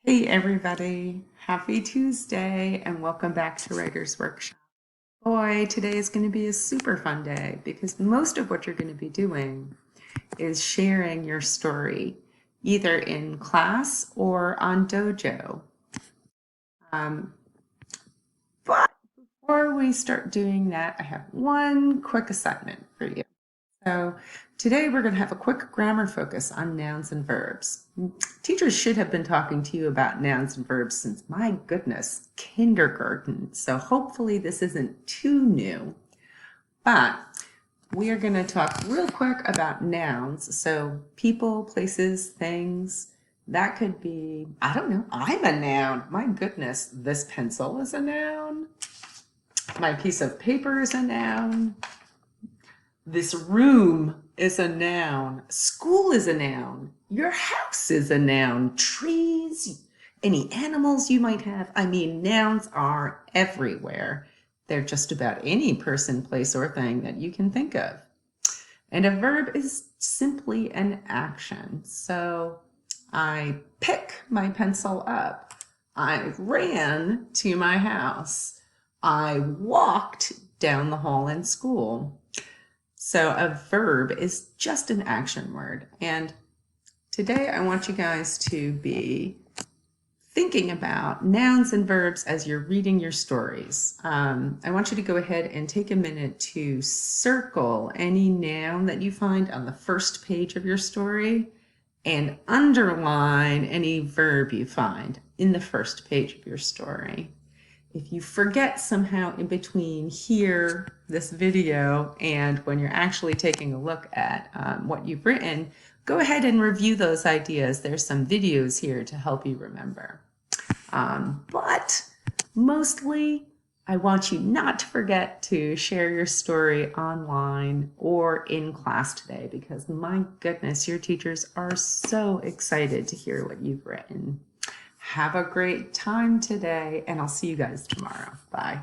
Hey everybody, happy Tuesday and welcome back to Writer's Workshop. Boy, today is going to be a super fun day because most of what you're going to be doing is sharing your story either in class or on Dojo. But before we start doing that, I have one quick assignment for you. So today we're going to have a quick grammar focus on nouns and verbs. Teachers should have been talking to you about nouns and verbs since, my goodness, kindergarten. So hopefully this isn't too new. But we are going to talk real quick about nouns. So people, places, things. That could be, I don't know, I'm a noun. My goodness, this pencil is a noun. My piece of paper is a noun. This room is a noun. School is a noun. Your house is a noun. Trees, any animals you might have. I mean, nouns are everywhere. They're just about any person, place, or thing that you can think of. And a verb is simply an action. So I pick my pencil up. I ran to my house. I walked down the hall in school. So a verb is just an action word. And today I want you guys to be thinking about nouns and verbs as you're reading your stories. I want you to go ahead and take a minute to circle any noun that you find on the first page of your story and underline any verb you find in the first page of your story. If you forget somehow in between here, this video, and when you're actually taking a look at what you've written, go ahead and review those ideas. There's some videos here to help you remember. But mostly, I want you not to forget to share your story online or in class today because my goodness, your teachers are so excited to hear what you've written. Have a great time today, and I'll see you guys tomorrow. Bye.